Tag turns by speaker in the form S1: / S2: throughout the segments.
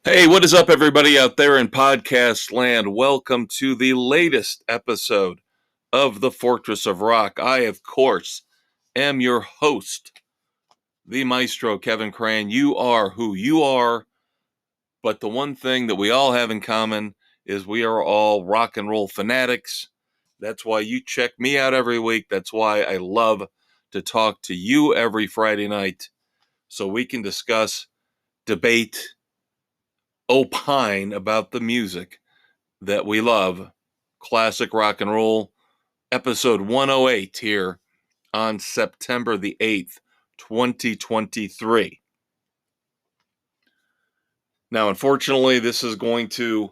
S1: Hey, what is up, everybody out there in podcast land? Welcome to the latest episode of the Fortress of Rock. I, of course, am your host, the Maestro, Kevin Cran. You are who you are, but the one thing that we all have in common is we are all rock and roll fanatics. That's why you check me out every week. That's why I love to talk to you every Friday night so we can discuss, debate, opine about the music that we love, classic rock and roll, episode 108 here on September the 8th, 2023. Now, unfortunately, this is going to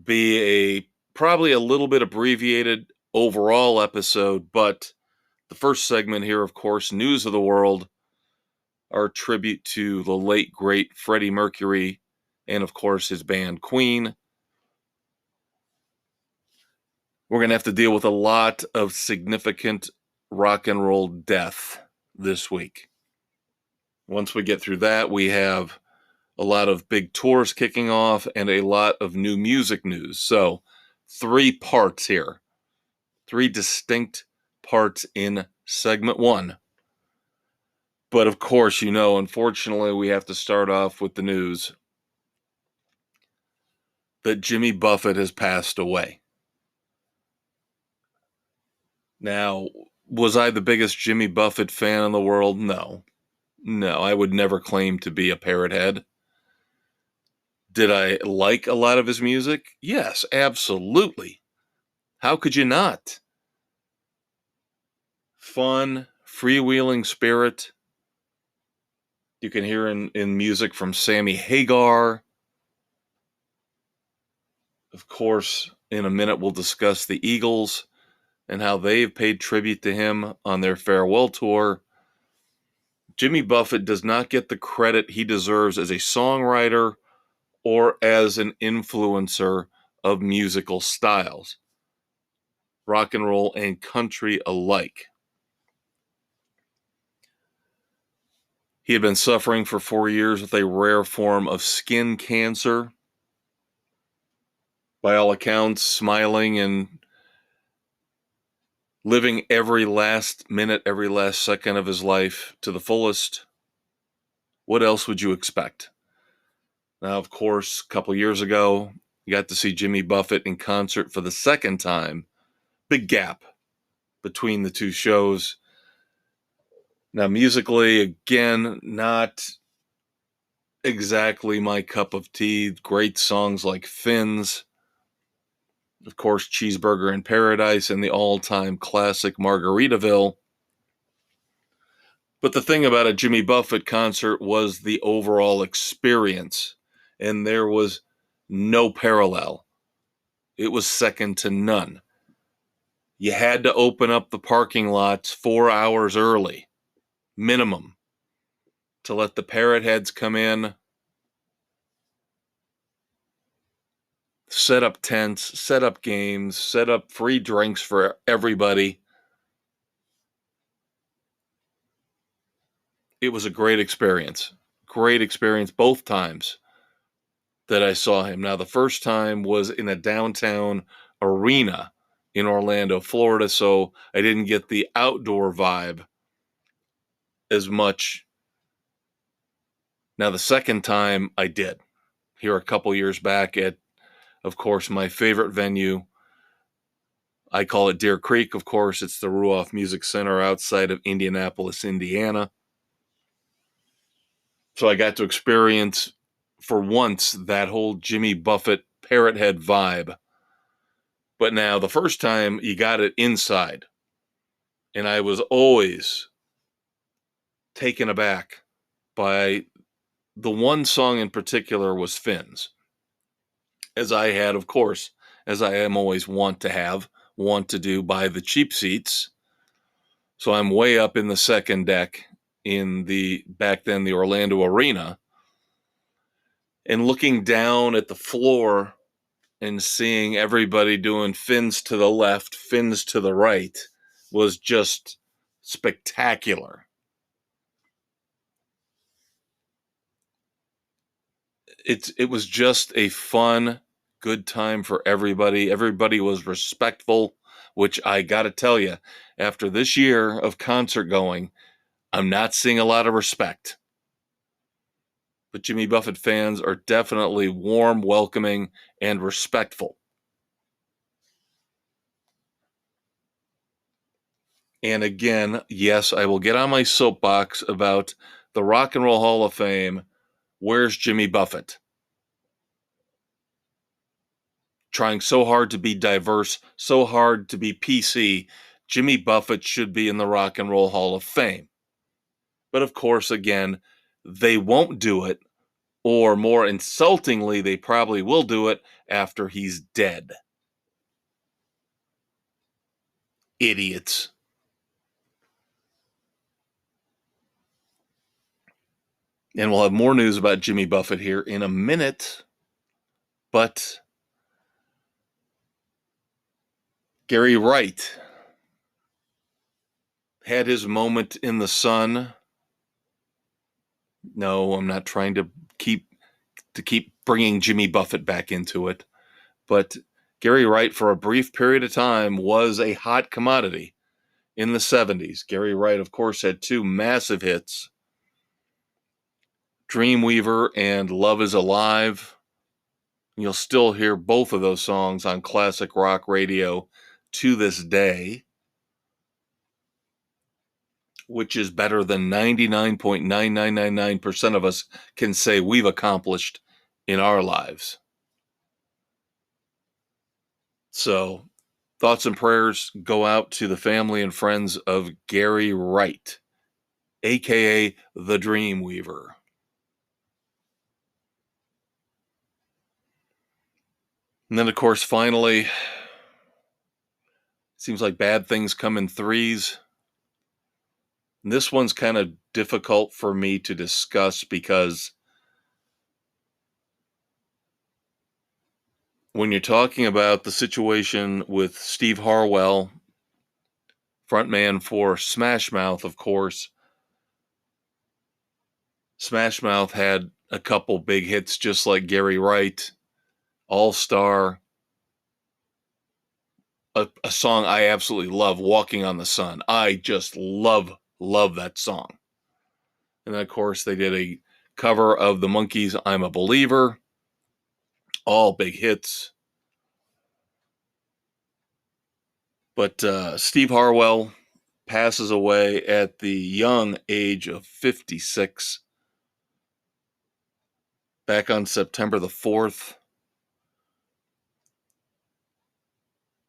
S1: be probably a little bit abbreviated overall episode, but the first segment here, of course, News of the World, our tribute to the late, great Freddie Mercury and, of course, his band Queen. We're going to have to deal with a lot of significant rock and roll death this week. Once we get through that, we have a lot of big tours kicking off and a lot of new music news. So, 3 parts here, 3 distinct parts in segment 1. But of course, unfortunately, we have to start off with the news that Jimmy Buffett has passed away. Now, was I the biggest Jimmy Buffett fan in the world? No. No, I would never claim to be a parrot head. Did I like a lot of his music? Yes, absolutely. How could you not? Fun, freewheeling spirit. You can hear in music from Sammy Hagar. Of course, in a minute we'll discuss the Eagles and how they've paid tribute to him on their farewell tour. Jimmy Buffett does not get the credit he deserves as a songwriter or as an influencer of musical styles, rock and roll and country alike. He had been suffering for 4 years with a rare form of skin cancer. By all accounts, smiling and living every last minute, every last second of his life to the fullest. What else would you expect? Now, of course, a couple years ago, you got to see Jimmy Buffett in concert for the second time. Big gap between the two shows. Now, musically, again, not exactly my cup of tea. Great songs like Fins, of course, Cheeseburger in Paradise, and the all-time classic Margaritaville. But the thing about a Jimmy Buffett concert was the overall experience, and there was no parallel. It was second to none. You had to open up the parking lots 4 hours early, minimum, to let the parrot heads come in, set up tents, set up games, set up free drinks for everybody. It was a great experience. Great experience both times that I saw him. Now, the first time was in a downtown arena in Orlando, Florida, so I didn't get the outdoor vibe as much. Now, the second time I did, here a couple years back at, of course, my favorite venue. I call it Deer Creek, of course. It's the Ruoff Music Center outside of Indianapolis, Indiana. So I got to experience, for once, that whole Jimmy Buffett parrot head vibe. But now, the first time, you got it inside. And I was always taken aback by the one song in particular was Fins. As I had, of course, as I am always want to do, buy the cheap seats. So I'm way up in the second deck in the, back then, the Orlando Arena. And looking down at the floor and seeing everybody doing fins to the left, fins to the right was just spectacular. it was just a fun, good time for everybody. Everybody was respectful, which I got to tell you, after this year of concert going, I'm not seeing a lot of respect. But Jimmy Buffett fans are definitely warm, welcoming, and respectful. And again, yes, I will get on my soapbox about the Rock and Roll Hall of Fame. Where's Jimmy Buffett? Trying so hard to be diverse, so hard to be PC. Jimmy Buffett should be in the Rock and Roll Hall of Fame. But of course, again, they won't do it, or more insultingly, they probably will do it after he's dead. Idiots. And we'll have more news about Jimmy Buffett here in a minute. But Gary Wright had his moment in the sun. No, I'm not trying to keep bringing Jimmy Buffett back into it. But Gary Wright, for a brief period of time, was a hot commodity in the 70s. Gary Wright, of course, had two massive hits, Dreamweaver and Love is Alive. You'll still hear both of those songs on classic rock radio to this day, which is better than 99.9999% of us can say we've accomplished in our lives. So, thoughts and prayers go out to the family and friends of Gary Wright, aka the Dreamweaver. And then, of course, finally, seems like bad things come in threes. And this one's kind of difficult for me to discuss because when you're talking about the situation with Steve Harwell, frontman for Smash Mouth, of course, Smash Mouth had a couple big hits just like Gary Wright, All Star, a song I absolutely love, Walking on the Sun. I just love that song. And then, of course, they did a cover of the Monkees' I'm a Believer, all big hits. But Steve Harwell passes away at the young age of 56 back on September the 4th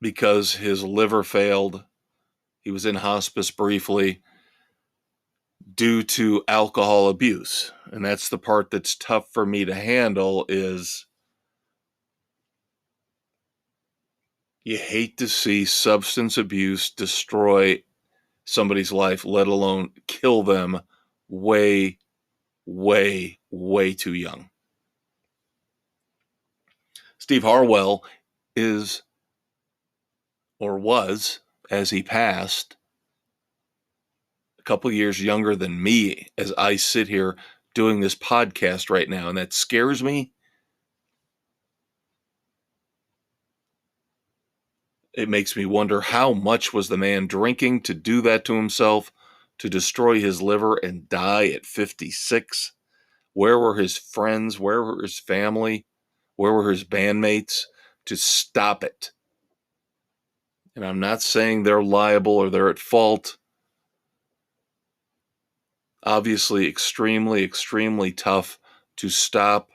S1: because his liver failed. He was in hospice briefly due to alcohol abuse. And that's the part that's tough for me to handle is you hate to see substance abuse destroy somebody's life, let alone kill them way, way, way too young. Steve Harwell is, or was, as he passed, a couple years younger than me as I sit here doing this podcast right now, and that scares me. It makes me wonder how much was the man drinking to do that to himself, to destroy his liver and die at 56? Where were his friends? Where were his family? Where were his bandmates to stop it? And I'm not saying they're liable or they're at fault. Obviously, extremely, extremely tough to stop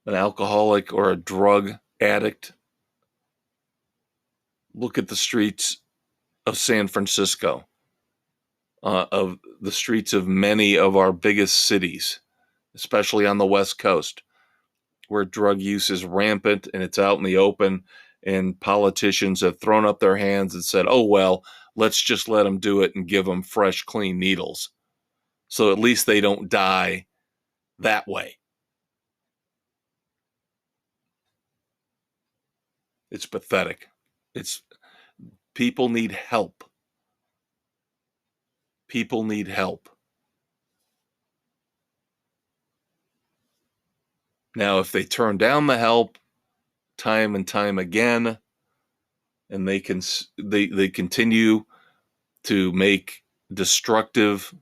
S1: an alcoholic or a drug addict. Look at the streets of San Francisco, of the streets of many of our biggest cities, especially on the West Coast, where drug use is rampant and it's out in the open, and politicians have thrown up their hands and said, oh, well, let's just let them do it and give them fresh, clean needles. So at least they don't die that way. It's pathetic. People need help. People need help. Now, if they turn down the help time and time again, and they continue to make destructive,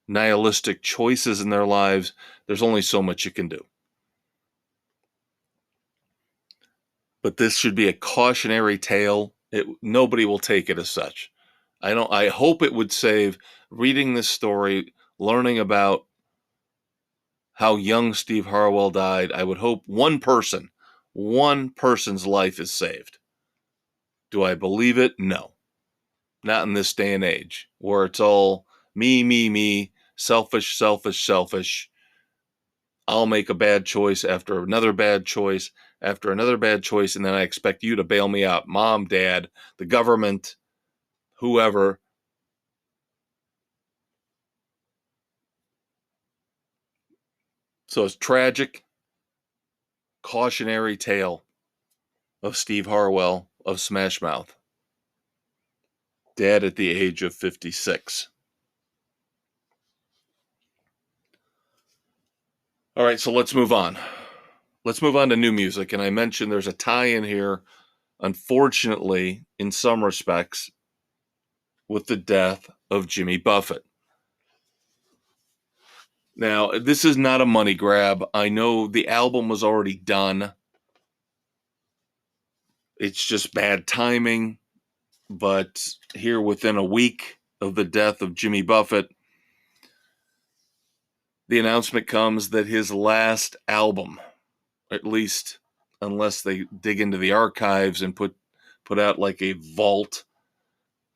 S1: nihilistic choices in their lives, there's only so much you can do. But this should be a cautionary tale. Nobody will take it as such. I hope it would save reading this story, learning about how young Steve Harwell died. I would hope one person's life is saved. Do I believe it? No. Not in this day and age where it's all me, selfish, selfish, selfish. I'll make a bad choice after another bad choice after another bad choice, and then I expect you to bail me out. Mom, dad, the government, whoever. So it's tragic, cautionary tale of Steve Harwell of Smash Mouth. Dead at the age of 56. All right, so let's move on. Let's move on to new music. And I mentioned there's a tie-in here, unfortunately, in some respects, with the death of Jimmy Buffett. Now, this is not a money grab. I know the album was already done. It's just bad timing. But here within a week of the death of Jimmy Buffett, the announcement comes that his last album, at least unless they dig into the archives and put out like a vault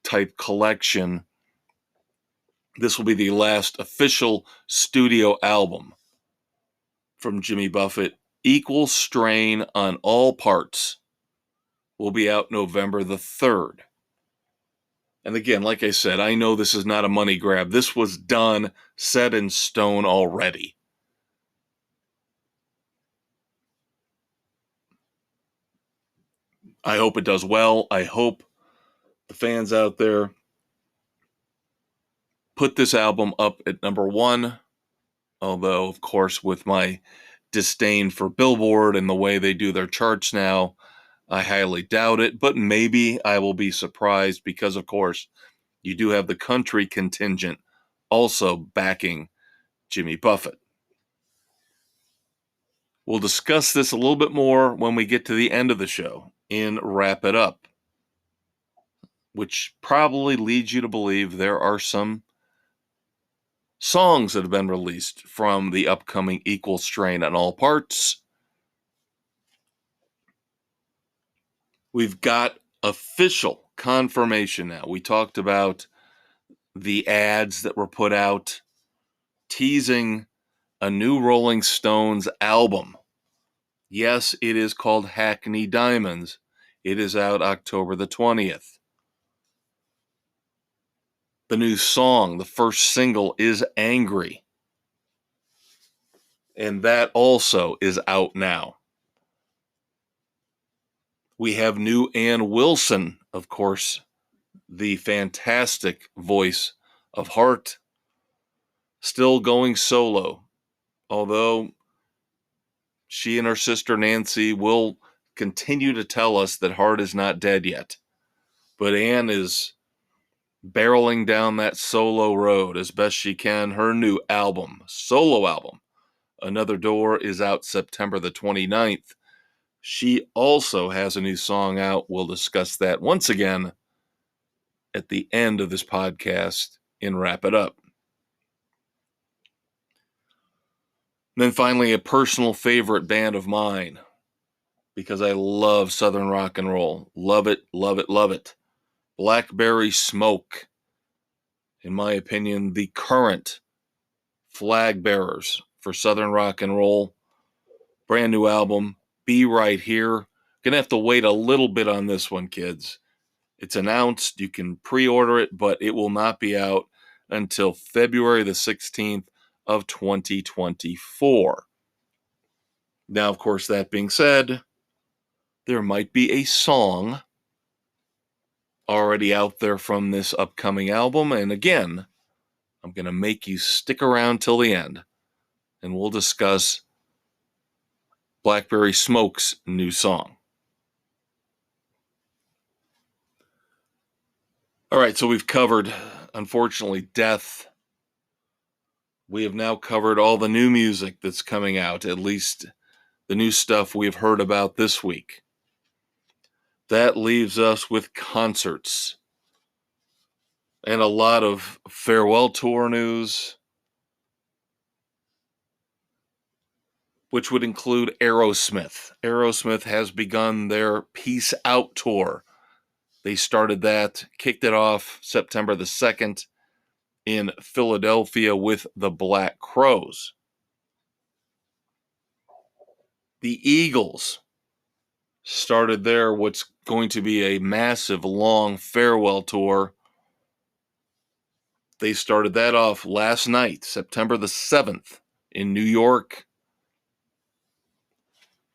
S1: type collection, this will be the last official studio album from Jimmy Buffett. Equal Strain on All Parts will be out November the 3rd. And again, like I said, I know this is not a money grab. This was done, set in stone already. I hope it does well. I hope the fans out there put this album up at number 1. Although, of course, with my disdain for Billboard and the way they do their charts now, I highly doubt it. But maybe I will be surprised because, of course, you do have the country contingent also backing Jimmy Buffett. We'll discuss this a little bit more when we get to the end of the show in Wrap It Up, which probably leads you to believe there are some songs that have been released from the upcoming Equal Strain on All Parts. We've got official confirmation now. We talked about the ads that were put out teasing a new Rolling Stones album. Yes, it is called Hackney Diamonds. It is out October the 20th. The new song, the first single, is Angry. And that also is out now. We have new Ann Wilson, of course, the fantastic voice of Heart, still going solo. Although she and her sister Nancy will continue to tell us that Heart is not dead yet. But Ann is barreling down that solo road as best she can. Her new album, solo album, Another Door, is out September the 29th. She also has a new song out. We'll discuss that once again at the end of this podcast and Wrap It Up. And then finally, a personal favorite band of mine, because I love Southern rock and roll. Love it, love it, love it. Blackberry Smoke, in my opinion, the current flag bearers for Southern rock and roll. Brand new album, Be Right Here. Gonna have to wait a little bit on this one, kids. It's announced, you can pre-order it, but it will not be out until February the 16th of 2024. Now, of course, that being said, there might be a song already out there from this upcoming album. And again, I'm going to make you stick around till the end, and we'll discuss Blackberry Smoke's new song. All right, so we've covered, unfortunately, death. We have now covered all the new music that's coming out, at least the new stuff we've heard about this week. That leaves us with concerts and a lot of farewell tour news, which would include Aerosmith. Aerosmith has begun their Peace Out tour. They started that, kicked it off September the 2nd in Philadelphia with the Black Crowes. The Eagles started their what's going to be a massive, long farewell tour. They started that off last night, September the 7th, in New York.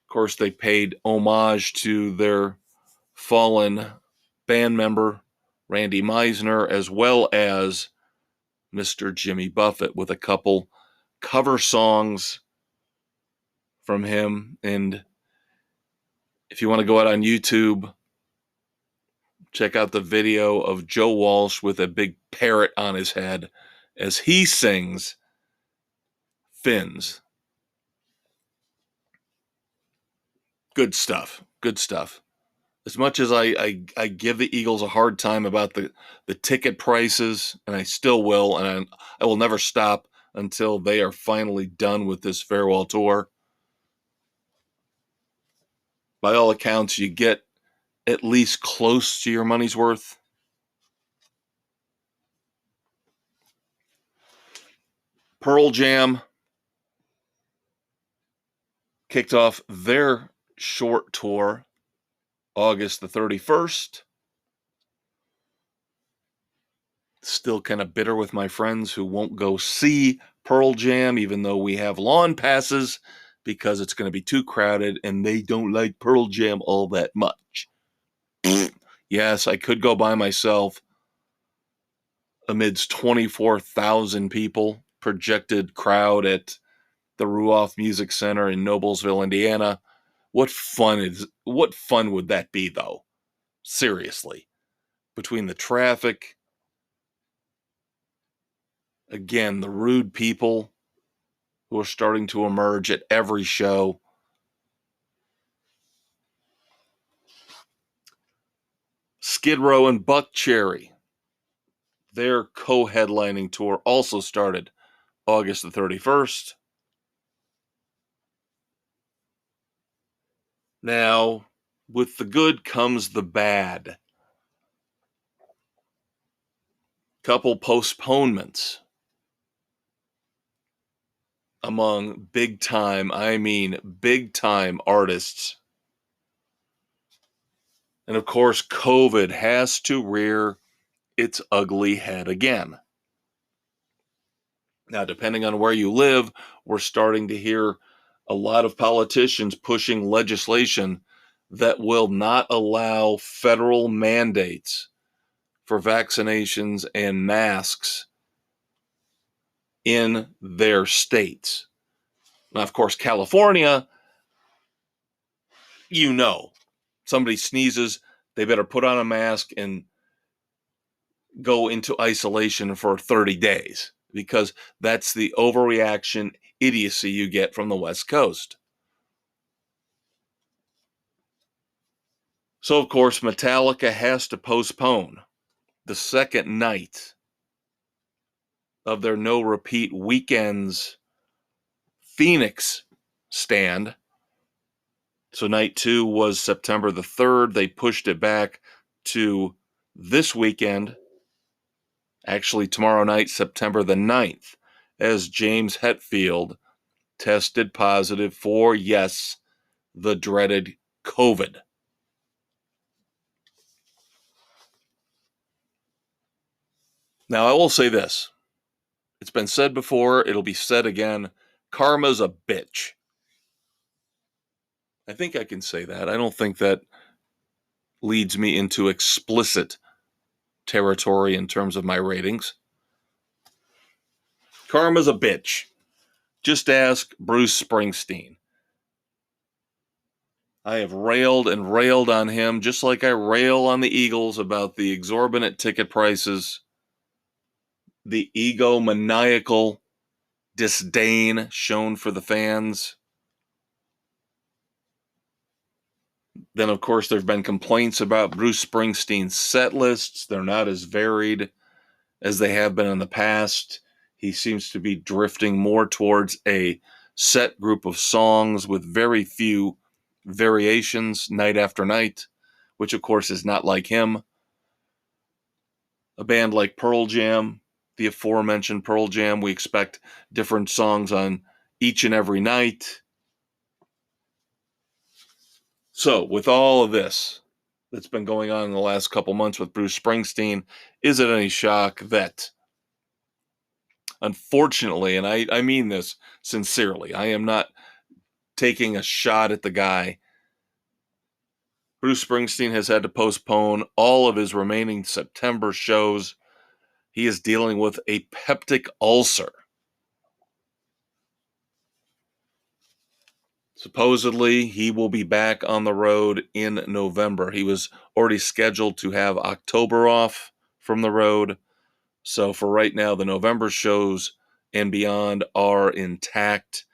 S1: Of course, they paid homage to their fallen band member, Randy Meisner, as well as Mr. Jimmy Buffett, with a couple cover songs from him. And if you want to go out on YouTube, check out the video of Joe Walsh with a big parrot on his head as he sings Fins. Good stuff. Good stuff. As much as I give the Eagles a hard time about the ticket prices, and I still will, and I will never stop until they are finally done with this farewell tour. By all accounts, you get at least close to your money's worth. Pearl Jam kicked off their short tour August the 31st. Still kind of bitter with my friends who won't go see Pearl Jam, even though we have lawn passes, because it's going to be too crowded and they don't like Pearl Jam all that much. Yes, I could go by myself amidst 24,000 people, projected crowd at the Ruoff Music Center in Noblesville, Indiana. What fun would that be, though? Seriously. Between the traffic, again, the rude people who are starting to emerge at every show. Skid Row and Buckcherry, their co-headlining tour also started August the 31st. Now, with the good comes the bad. Couple postponements among big-time artists. And of course, COVID has to rear its ugly head again. Now, depending on where you live, we're starting to hear a lot of politicians pushing legislation that will not allow federal mandates for vaccinations and masks in their states. Now, of course, California, somebody sneezes, they better put on a mask and go into isolation for 30 days, because that's the overreaction idiocy you get from the West Coast. So, of course, Metallica has to postpone the second night of their No Repeat Weekends Phoenix stand. So night 2 was September the 3rd. They pushed it back to this weekend, actually tomorrow night, September the 9th, as James Hetfield tested positive for, yes, the dreaded COVID. Now, I will say this. It's been said before, it'll be said again. Karma's a bitch. I think I can say that. I don't think that leads me into explicit territory in terms of my ratings. Karma's a bitch. Just ask Bruce Springsteen. I have railed and railed on him, just like I rail on the Eagles about the exorbitant ticket prices, the egomaniacal disdain shown for the fans. Then, of course, there's been complaints about Bruce Springsteen's set lists. They're not as varied as they have been in the past. He seems to be drifting more towards a set group of songs with very few variations night after night, which, of course, is not like him. A band like Pearl Jam, the aforementioned Pearl Jam, we expect different songs on each and every night. So, with all of this that's been going on in the last couple months with Bruce Springsteen, is it any shock that, unfortunately, and I mean this sincerely, I am not taking a shot at the guy, Bruce Springsteen has had to postpone all of his remaining September shows. He is dealing with a peptic ulcer. Supposedly, he will be back on the road in November. He was already scheduled to have October off from the road. So for right now, the November shows and beyond are intact.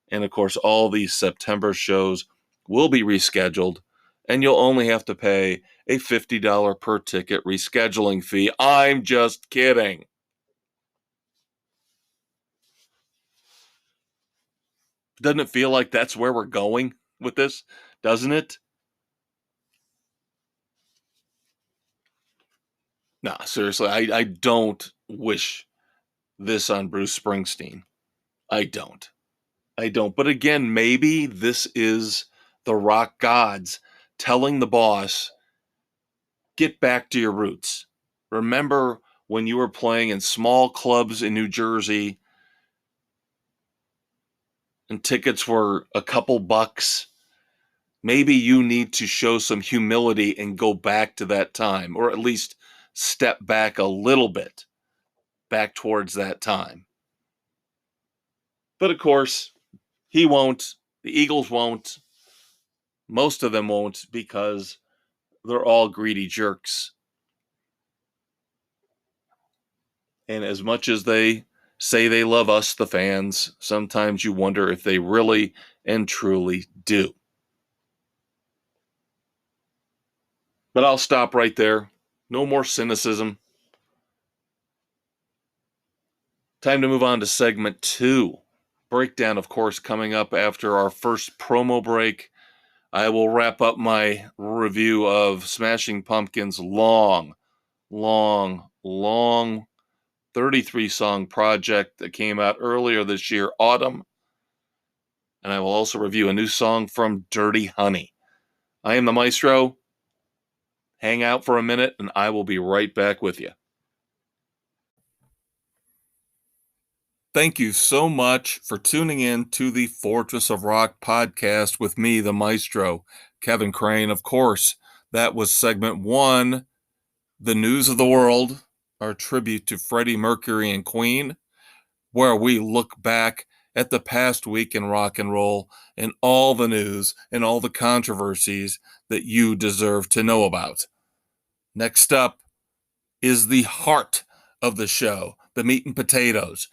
S1: And of course, all these September shows will be rescheduled, and you'll only have to pay a $50 per ticket rescheduling fee. I'm just kidding. Doesn't it feel like that's where we're going with this? Doesn't it? Nah, seriously, I don't wish this on Bruce Springsteen. I don't. I don't. But again, maybe this is the rock gods telling the boss, get back to your roots. Remember when you were playing in small clubs in New Jersey and tickets were a couple bucks? Maybe you need to show some humility and go back to that time, or at least step back a little bit back towards that time. But of course, he won't. The Eagles won't. Most of them won't because they're all greedy jerks. And as much as they say they love us, the fans, sometimes you wonder if they really and truly do. But I'll stop right there. No more cynicism. Time to move on to segment 2. Breakdown, of course, coming up after our first promo break. I will wrap up my review of Smashing Pumpkins' long 33-song project that came out earlier this year, autumn. And I will also review a new song from Dirty Honey. I am the Maestro. Hang out for a minute, and I will be right back with you. Thank you so much for tuning in to the Fortress of Rock podcast with me, the Maestro, Kevin Crane. Of course, that was segment 1, The News of the World, our tribute to Freddie Mercury and Queen, where we look back at the past week in rock and roll and all the news and all the controversies that you deserve to know about. Next up is the heart of the show, the meat and potatoes,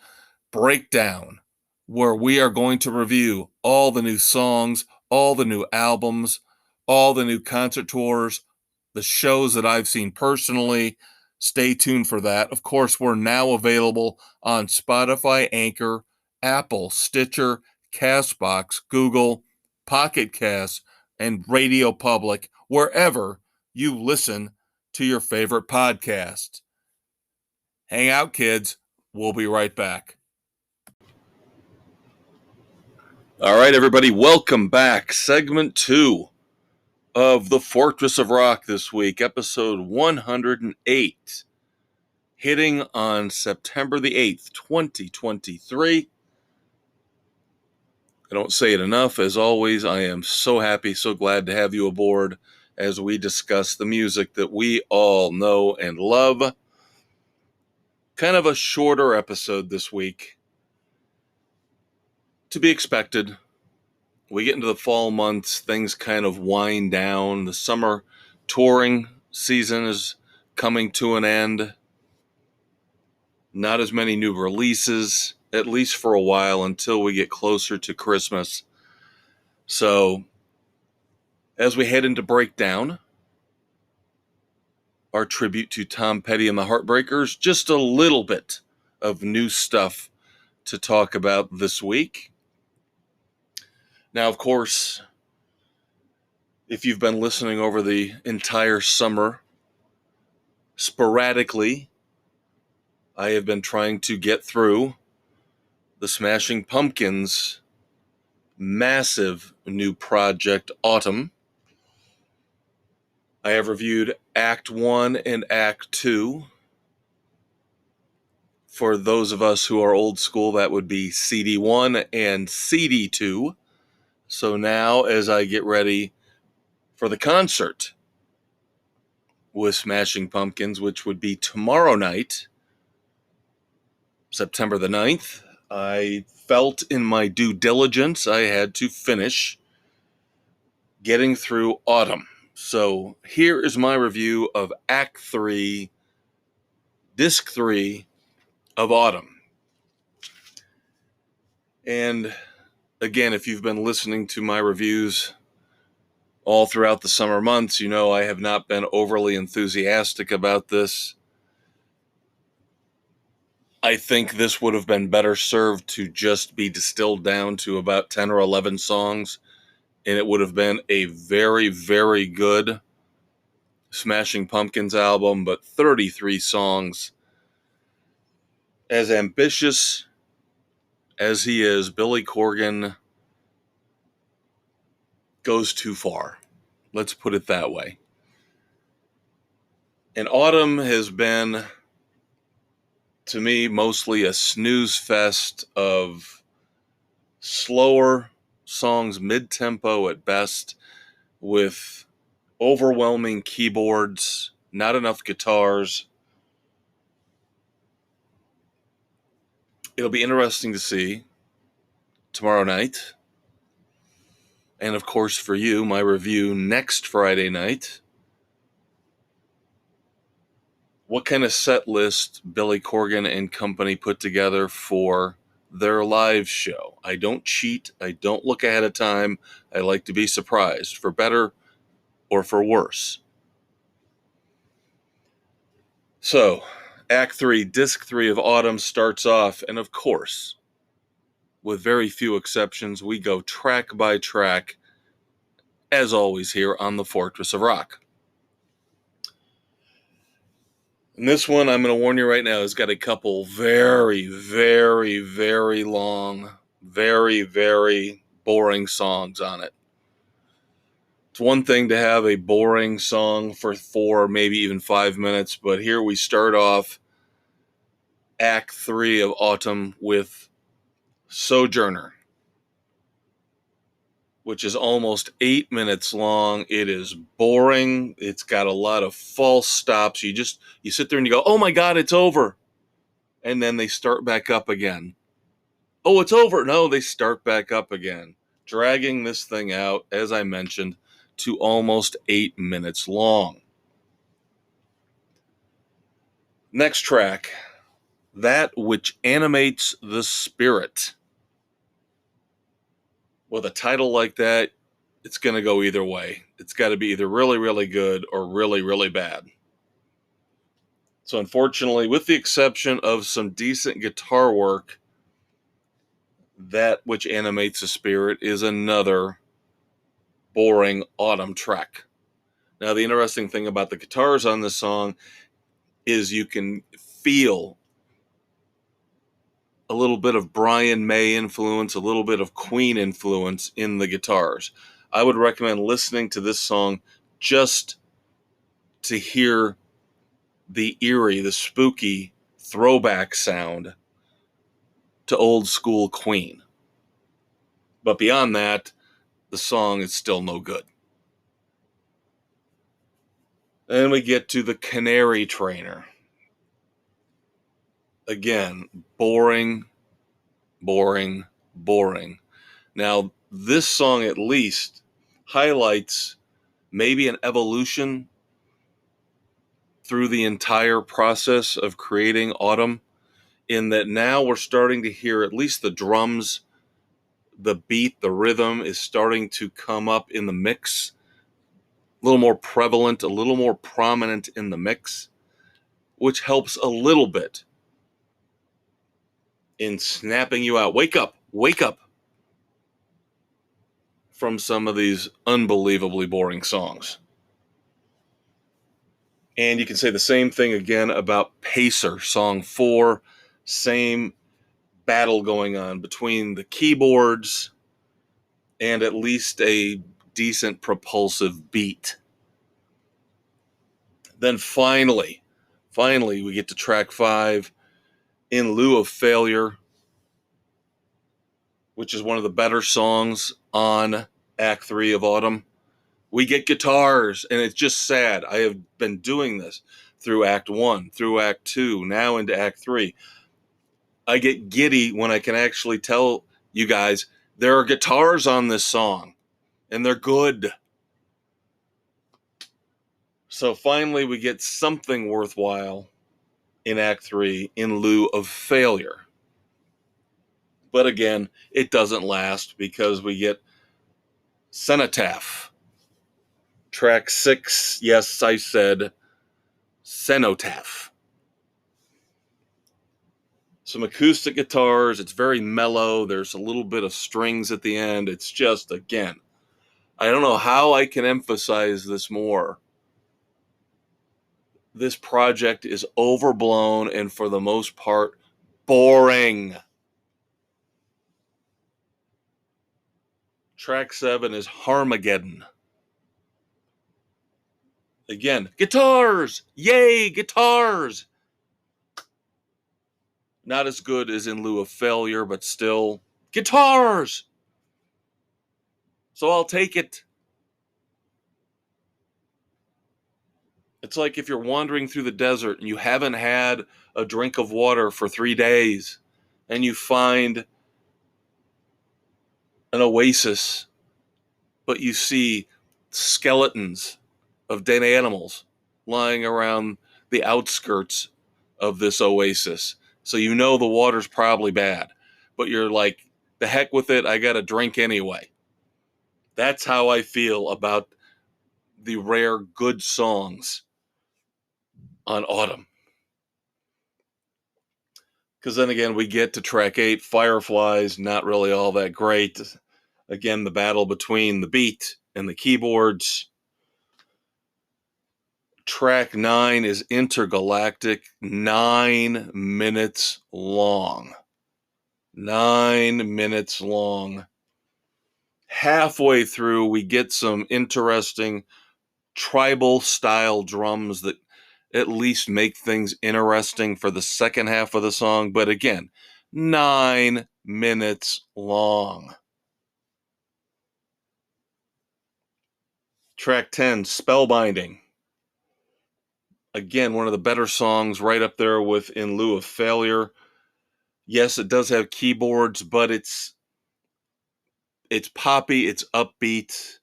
S1: breakdown, where we are going to review all the new songs, all the new albums, all the new concert tours, the shows that I've seen personally. Stay tuned for that. Of course, we're now available on Spotify, Anchor, Apple, Stitcher, Castbox, Google, Pocket Cast, and Radio Public, wherever you listen to your favorite podcast. Hang out, kids. We'll be right back. All right, everybody, welcome back. Segment 2 of The Fortress of Rock this week, episode 108, hitting on September the 8th, 2023. I don't say it enough. As always, I am so happy, so glad to have you aboard as we discuss the music that we all know and love. Kind of a shorter episode this week. To be expected. we get into the fall months, things kind of wind down. The summer touring season is coming to an end. Not as many new releases, at least for a while, until we get closer to Christmas. So, as we head into breakdown, our tribute to Tom Petty and the Heartbreakers, just a little bit of new stuff to talk about this week. Now, of course, if you've been listening over the entire summer, sporadically, I have been trying to get through the Smashing Pumpkins' massive new project, Autumn. I have reviewed Act 1 and Act 2. For those of us who are old school, that would be CD 1 and CD 2. So now, as I get ready for the concert with Smashing Pumpkins, which would be tomorrow night, September the 9th, I felt in my due diligence I had to finish getting through Autumn. So here is my review of Act 3, Disc 3 of Autumn. And again, if you've been listening to my reviews all throughout the summer months, you know I have not been overly enthusiastic about this. I think this would have been better served to just be distilled down to about 10 or 11 songs, and it would have been a very, very good Smashing Pumpkins album, but 33 songs. As ambitious as he is, Billy Corgan goes too far. Let's put it that way. And Autumn has been, to me, mostly a snooze fest of slower songs, mid-tempo at best, with overwhelming keyboards, not enough guitars. It'll be interesting to see tomorrow night. And of course, for you, my review next Friday night. What kind of set list Billy Corgan and company put together for their live show. I don't cheat. I don't look ahead of time. I like to be surprised, for better or for worse. So, Act 3, Disc 3 of Autumn starts off, and of course, with very few exceptions, we go track by track, as always here on the Fortress of Rock. And this one, I'm going to warn you right now, has got a couple very, very, very long, very, very boring songs on it. It's one thing to have a boring song for 4, maybe even 5 minutes, but here we start off Act 3 of Autumn with Sojourner, which is almost 8 minutes long. It is boring. It's got a lot of false stops. You sit there and you go, oh my God, it's over. And then they start back up again. Oh, it's over. No, they start back up again, dragging this thing out, as I mentioned, to almost 8 minutes long. Next track, That Which Animates the Spirit. With a title like that, it's going to go either way. It's got to be either really, really good or really, really bad. So unfortunately, with the exception of some decent guitar work, That Which Animates the Spirit is another boring Autumn track. Now, the interesting thing about the guitars on this song is you can feel a little bit of Brian May influence, a little bit of Queen influence in the guitars. I would recommend listening to this song just to hear the eerie, the spooky throwback sound to old school Queen. But beyond that, the song is still no good. Then we get to the Canary Trainer. Again, boring, boring, boring. Now, this song at least highlights maybe an evolution through the entire process of creating Autumn, in that now we're starting to hear at least the drums, the beat, the rhythm is starting to come up in the mix, a little more prevalent, a little more prominent in the mix, which helps a little bit in snapping you out. Wake up from some of these unbelievably boring songs. And you can say the same thing again about Pacer, song 4, same battle going on between the keyboards and at least a decent propulsive beat. Then finally, we get to track 5, In Lieu of Failure, which is one of the better songs on Act 3 of Autumn. We get guitars, and it's just sad. I have been doing this through Act 1, through Act 2, now into Act 3. I get giddy when I can actually tell you guys there are guitars on this song, and they're good. So finally, we get something worthwhile in Act 3 in lieu of failure. But again, it doesn't last because we get Cenotaph. Track 6, yes, I said Cenotaph. Some acoustic guitars. It's very mellow. There's a little bit of strings at the end. It's just, again, I don't know how I can emphasize this more. This project is overblown and for the most part, boring. Track 7 is Harmageddon. Again, guitars! Yay, guitars! Not as good as In Lieu of Failure, but still, guitars! So I'll take it. It's like if you're wandering through the desert and you haven't had a drink of water for 3 days and you find an oasis, but you see skeletons of dead animals lying around the outskirts of this oasis. So you know the water's probably bad, but you're like, the heck with it, I got a drink anyway. That's how I feel about the rare good songs on Autumn. Because then again, we get to track 8, Fireflies, not really all that great. Again, the battle between the beat and the keyboards. Track 9 is Intergalactic, 9 minutes long. 9 minutes long. Halfway through, we get some interesting tribal style drums that at least make things interesting for the second half of the song. But again, 9 minutes long. Track 10, Spellbinding. Again, one of the better songs, right up there with In Lieu of Failure. Yes, it does have keyboards, but it's poppy, it's upbeat.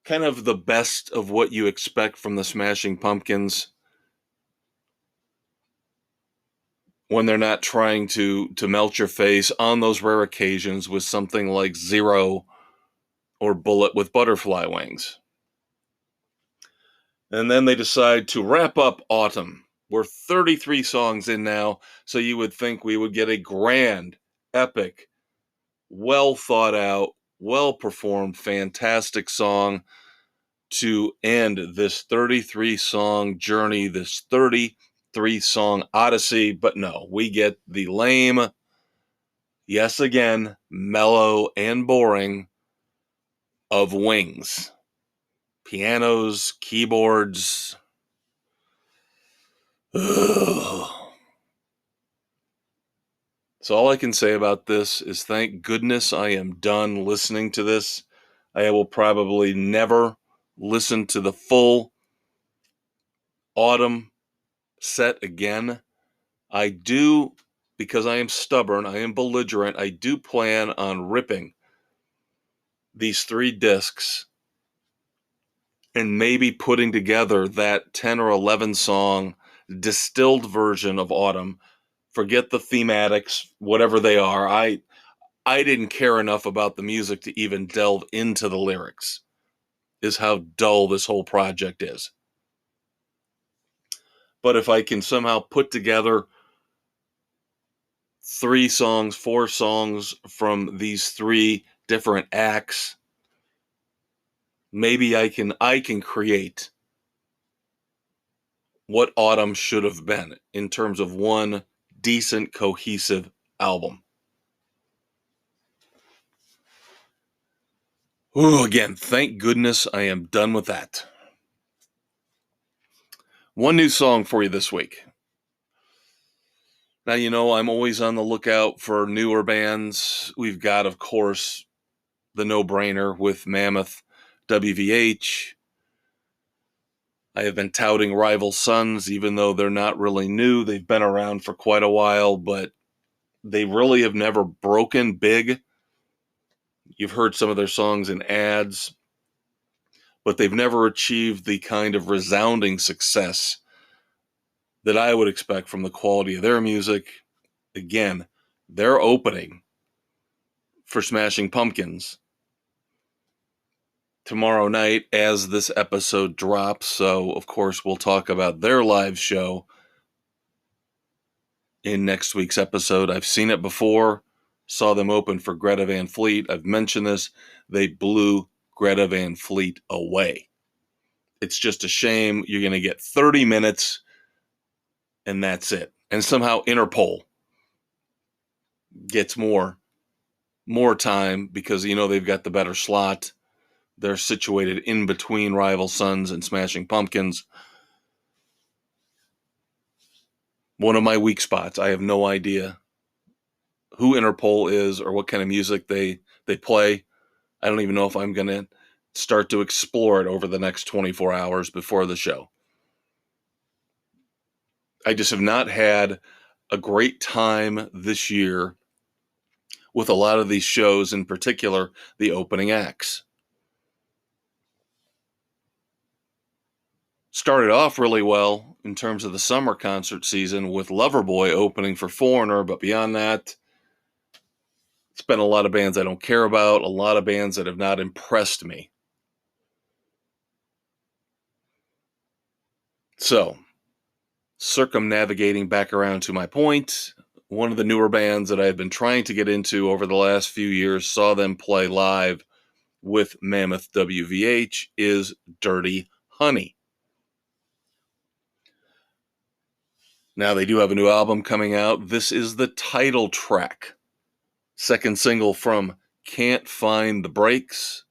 S1: Kind of the best of what you expect from the Smashing Pumpkins when they're not trying to melt your face on those rare occasions with something like Zero or Bullet with Butterfly Wings. And then they decide to wrap up Autumn. We're 33 songs in now, so you would think we would get a grand, epic, well thought out, well performed, fantastic song to end this 33 song journey, this 33 song odyssey. But no, we get the lame, yes again, mellow and boring of Wings. Pianos, keyboards. Ugh. So all I can say about this is thank goodness I am done listening to this. I will probably never listen to the full Autumn set again. I do because I am stubborn, I am belligerent, I do plan on ripping these 3 discs and maybe putting together that 10 or 11 song distilled version of Autumn. Forget the thematics, whatever they are. I didn't care enough about the music to even delve into the lyrics, is how dull this whole project is. But if I can somehow put together 3 songs, 4 songs from these 3 different acts, maybe I can create what Autumn should have been in terms of one decent, cohesive album. Ooh, again, thank goodness I am done with that. One new song for you this week. Now, I'm always on the lookout for newer bands. We've got, of course, the no-brainer with Mammoth WVH. I have been touting Rival Sons, even though they're not really new. They've been around for quite a while, but they really have never broken big. You've heard some of their songs in ads, but they've never achieved the kind of resounding success that I would expect from the quality of their music. Again, they're opening for Smashing Pumpkins tomorrow night as this episode drops. So, of course, we'll talk about their live show in next week's episode. I've seen it before, saw them open for Greta Van Fleet. I've mentioned this. They blew Greta Van Fleet away. It's just a shame. You're going to get 30 minutes and that's it. And somehow Interpol gets more time because, they've got the better slot. They're situated in between Rival Sons and Smashing Pumpkins. One of my weak spots. I have no idea who Interpol is or what kind of music they play. I don't even know if I'm going to start to explore it over the next 24 hours before the show. I just have not had a great time this year with a lot of these shows, in particular, the opening acts. Started off really well in terms of the summer concert season with Loverboy opening for Foreigner, but beyond that, it's been a lot of bands I don't care about, a lot of bands that have not impressed me. So, circumnavigating back around to my point, one of the newer bands that I've been trying to get into over the last few years, saw them play live with Mammoth WVH, is Dirty Honey. Now, they do have a new album coming out. This is the title track, second single from Can't Find the Brakes.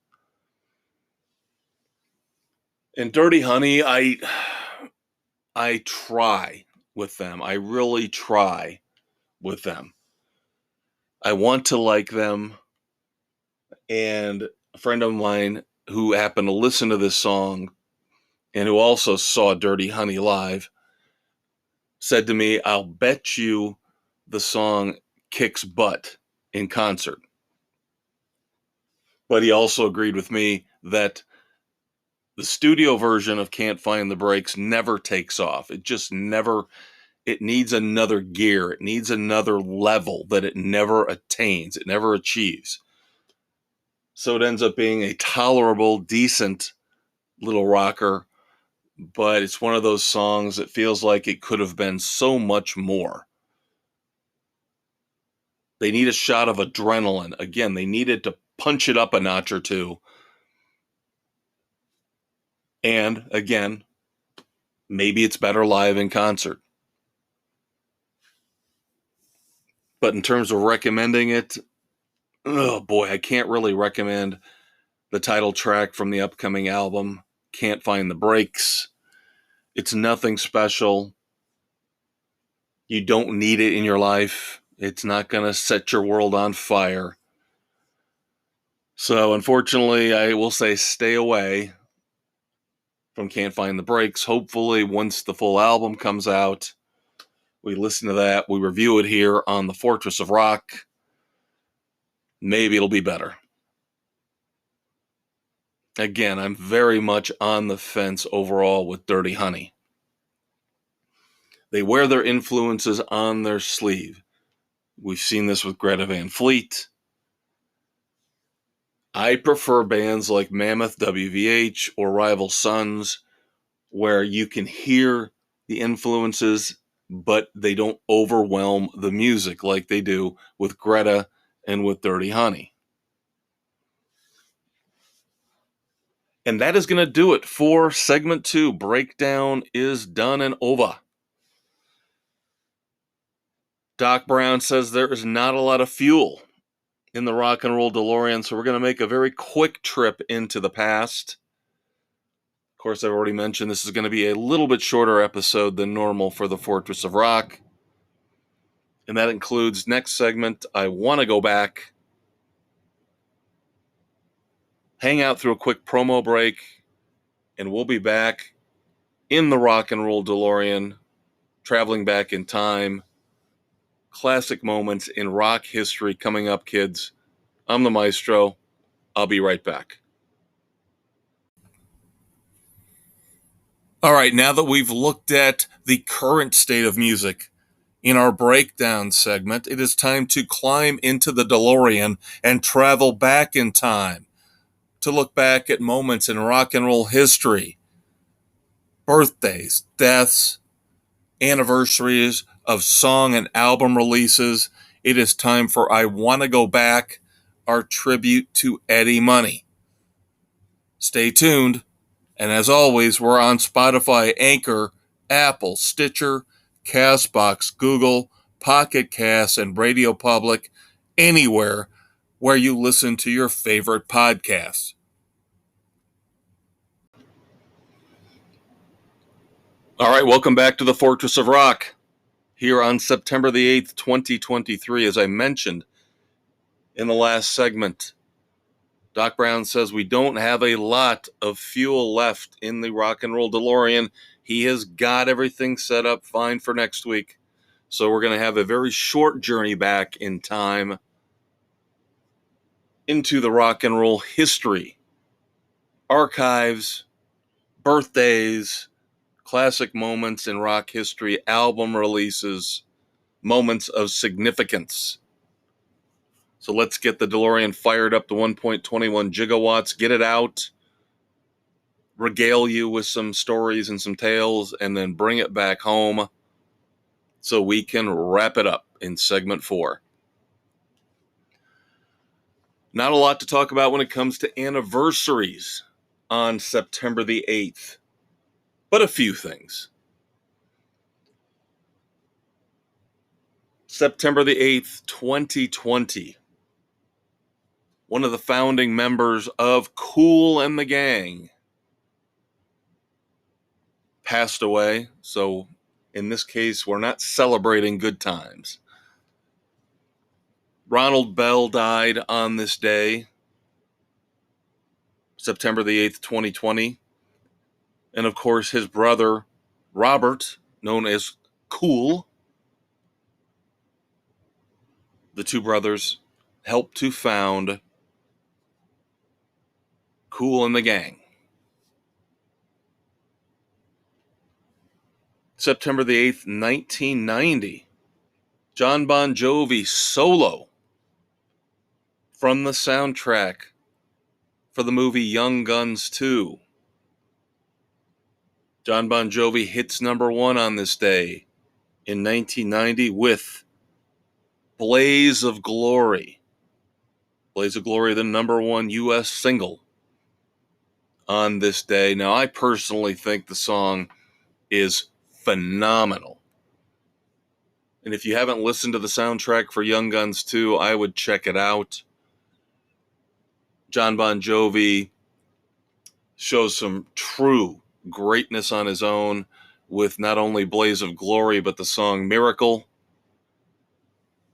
S1: And Dirty Honey, I try with them. I really try with them. I want to like them. And a friend of mine who happened to listen to this song and who also saw Dirty Honey live said to me, I'll bet you the song kicks butt in concert. But he also agreed with me that the studio version of Can't Find the Brakes never takes off. It just never, it needs another gear. It needs another level that it never attains. It never achieves. So it ends up being a tolerable, decent little rocker, but it's one of those songs that feels like it could have been so much more. They need a shot of adrenaline. Again, they needed to punch it up a notch or two. And again, maybe it's better live in concert. But in terms of recommending it, oh boy, I can't really recommend the title track from the upcoming album, Can't Find the Brakes. It's nothing special. You don't need it in your life. It's not going to set your world on fire. So unfortunately, I will say stay away from Can't Find the Brakes. Hopefully, once the full album comes out, We listen to that. We review it here on the Fortress of Rock. Maybe it'll be better. Again, I'm very much on the fence overall with Dirty Honey. They wear their influences on their sleeve. We've seen this with Greta Van Fleet. I prefer bands like Mammoth WVH or Rival Sons, where you can hear the influences, but they don't overwhelm the music like they do with Greta and with Dirty Honey. And that is going to do it for segment 2. Breakdown is done and over. Doc Brown says there is not a lot of fuel in the rock and roll DeLorean, so we're going to make a very quick trip into the past. Of course, I've already mentioned this is going to be a little bit shorter episode than normal for the Fortress of Rock. And that includes next segment, I Want to Go Back, hang out through a quick promo break, and we'll be back in the rock and roll DeLorean, traveling back in time. Classic moments in rock history coming up, kids. I'm the Maestro. I'll be right back. All right, now that we've looked at the current state of music in our breakdown segment, it is time to climb into the DeLorean and travel back in time to look back at moments in rock and roll history, birthdays, deaths, anniversaries of song and album releases. It is time for I Want to Go Back, our tribute to Eddie Money. Stay tuned. And as always, we're on Spotify, Anchor, Apple, Stitcher, Castbox, Google, Pocket Cast, and Radio Public, anywhere where you listen to your favorite podcasts. All right, welcome back to the Fortress of Rock. Here on September the 8th, 2023, as I mentioned in the last segment, Doc Brown says we don't have a lot of fuel left in the rock and roll DeLorean. He has got everything set up fine for next week. So we're going to have a very short journey back in time into the rock and roll history, archives, birthdays, classic moments in rock history, album releases, moments of significance. So let's get the DeLorean fired up to 1.21 gigawatts, get it out, regale you with some stories and some tales, and then bring it back home so we can wrap it up in segment 4. Not a lot to talk about when it comes to anniversaries on September the 8th, but a few things. September the 8th, 2020. One of the founding members of Kool and the Gang passed away, so in this case, we're not celebrating good times. Ronald Bell died on this day, September the 8th, 2020. And of course, his brother, Robert, known as Kool, the two brothers helped to found Kool and the Gang. September the 8th, 1990, John Bon Jovi solo from the soundtrack for the movie Young Guns 2. John Bon Jovi hits number 1 on this day in 1990 with Blaze of Glory. Blaze of Glory, the number 1 U.S. single on this day. Now, I personally think the song is phenomenal. And if you haven't listened to the soundtrack for Young Guns 2, I would check it out. John Bon Jovi shows some true greatness on his own with not only Blaze of Glory, but the song Miracle.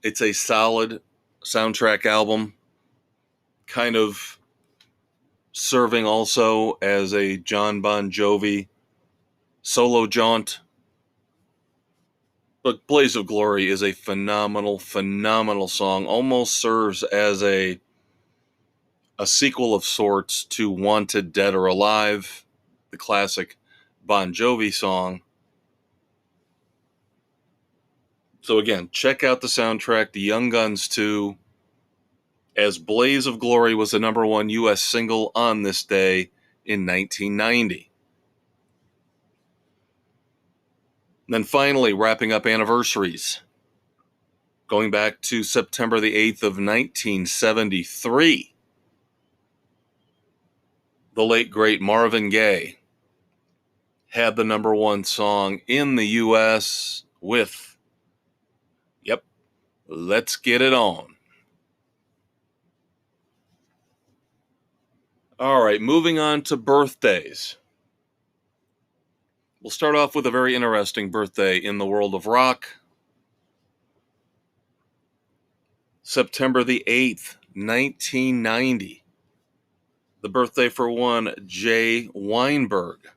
S1: It's a solid soundtrack album, kind of serving also as a John Bon Jovi solo jaunt. But Blaze of Glory is a phenomenal, phenomenal song. Almost serves as a sequel of sorts to Wanted Dead or Alive, the classic Bon Jovi song. So again, check out the soundtrack, The Young Guns 2, as Blaze of Glory was the number one U.S. single on this day in 1990. And then finally, wrapping up anniversaries. Going back to September the 8th of 1973, the late, great Marvin Gaye had the number one song in the U.S. with, yep, Let's Get It On. All right, moving on to birthdays. We'll start off with a very interesting birthday in the world of rock. September the 8th, 1990. The birthday for one Jay Weinberg,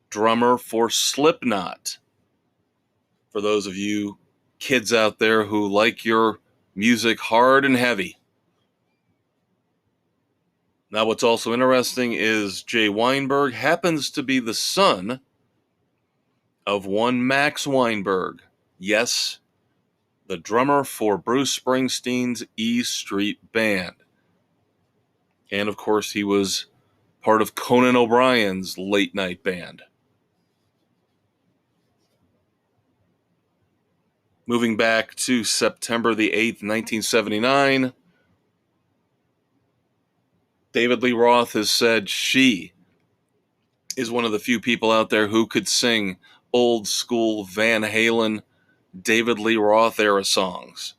S1: drummer for Slipknot. For those of you kids out there who like your music hard and heavy. Now, what's also interesting is Jay Weinberg happens to be the son of one Max Weinberg. Yes, the drummer for Bruce Springsteen's E Street Band. And of course, he was part of Conan O'Brien's late night band. Moving back to September the 8th, 1979, David Lee Roth has said she is one of the few people out there who could sing old school Van Halen, David Lee Roth era songs.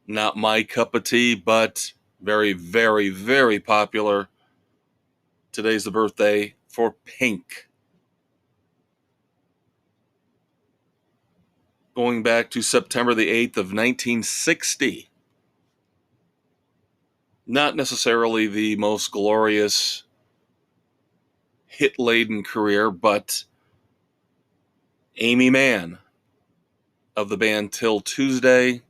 S1: Not my cup of tea, but very, very, very popular. Today's the birthday for Pink. Going back to September the 8th of 1960. Not necessarily the most glorious hit-laden career, but Amy Mann of the band Till Tuesday,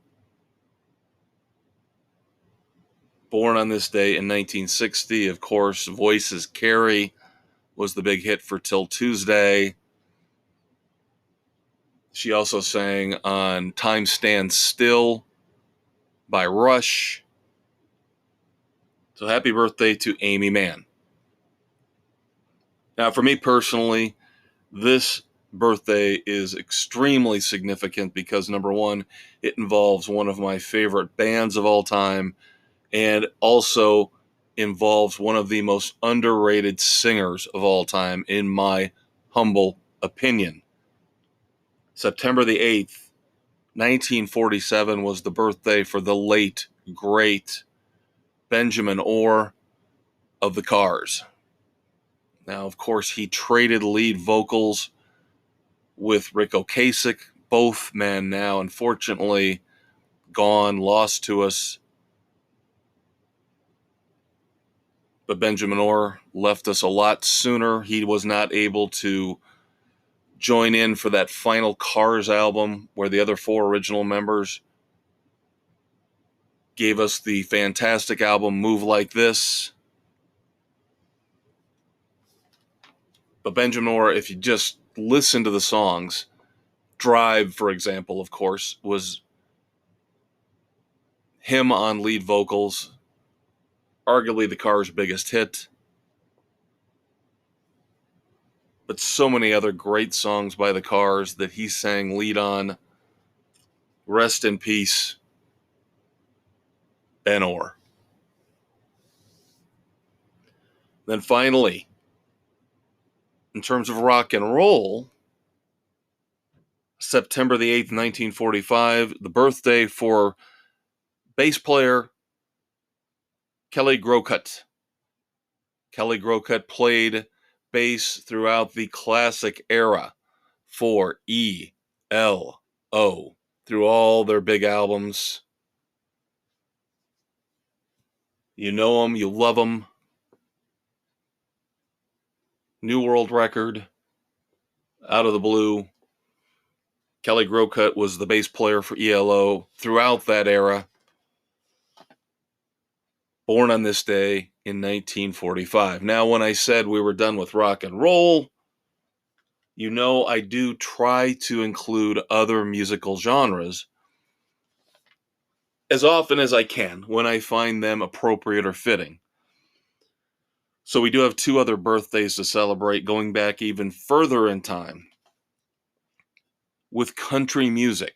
S1: born on this day in 1960. Of course, Voices Carry was the big hit for Till Tuesday. She also sang on Time Stands Still by Rush. So happy birthday to Amy Mann. Now, for me personally, this birthday is extremely significant because, number one, it involves one of my favorite bands of all time and also involves one of the most underrated singers of all time, in my humble opinion. September the 8th, 1947 was the birthday for the late, great Benjamin Orr of the Cars. Now, of course, he traded lead vocals with Rick Ocasek, both men now unfortunately gone, lost to us. But Benjamin Orr left us a lot sooner. He was not able to join in for that final Cars album where the other four original members gave us the fantastic album Move Like This. But Benjamin Orr, if you just listen to the songs, Drive, for example, of course, was him on lead vocals, arguably the Cars' biggest hit. But so many other great songs by the Cars that he sang lead on. Rest in peace, Ben Orr. Then finally, in terms of rock and roll, September the 8th, 1945, the birthday for bass player Kelly Groucutt. Kelly Groucutt played bass throughout the classic era for ELO through all their big albums. You know them, you love them. New World Record, Out of the Blue, Kelly Grocott was the bass player for ELO throughout that era. Born on this day in 1945. Now, when I said we were done with rock and roll, you know I do try to include other musical genres as often as I can when I find them appropriate or fitting. So we do have two other birthdays to celebrate, going back even further in time with country music.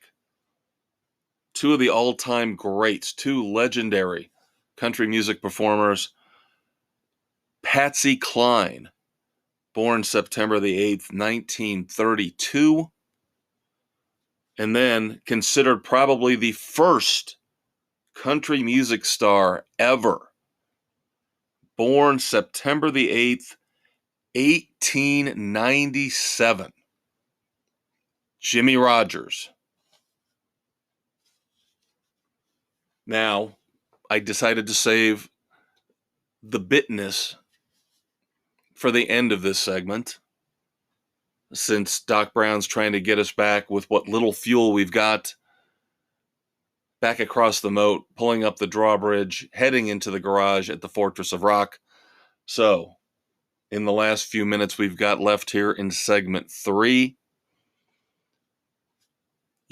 S1: Two of the all-time greats, two legendary country music performers. Patsy Cline, born September the 8th, 1932, and then considered probably the first country music star ever, born September the 8th, 1897, Jimmy Rogers. Now, I decided to save the bitness for the end of this segment, since Doc Brown's trying to get us back with what little fuel we've got back across the moat, pulling up the drawbridge, heading into the garage at the Fortress of Rock. So, in the last few minutes we've got left here in segment 3,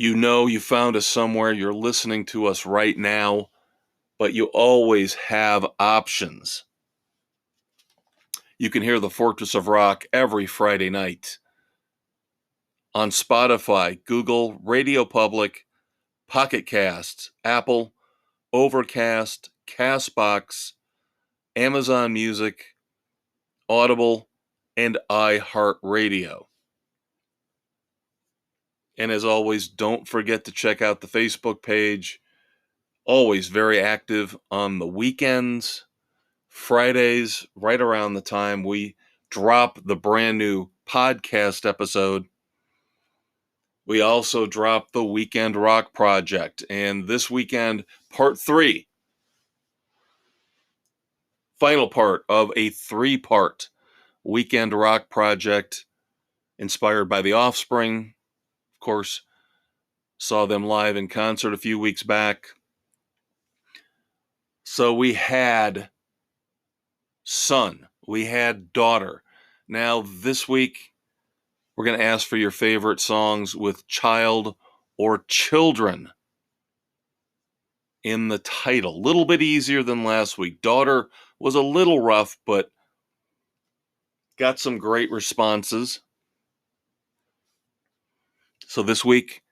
S1: you know you found us somewhere, you're listening to us right now, but you always have options. You can hear the Fortress of Rock every Friday night on Spotify, Google, Radio Public, Pocket Casts, Apple, Overcast, Castbox, Amazon Music, Audible, and iHeartRadio. And as always, don't forget to check out the Facebook page. Always very active on the weekends, Fridays, right around the time we drop the brand new podcast episode. We also drop the Weekend Rock Project. And this weekend, part 3. Final part of a 3-part Weekend Rock Project inspired by The Offspring. Of course, saw them live in concert a few weeks back. So we had son, we had daughter. Now this week, we're going to ask for your favorite songs with child or children in the title. A little bit easier than last week. Daughter was a little rough, but got some great responses. So this week,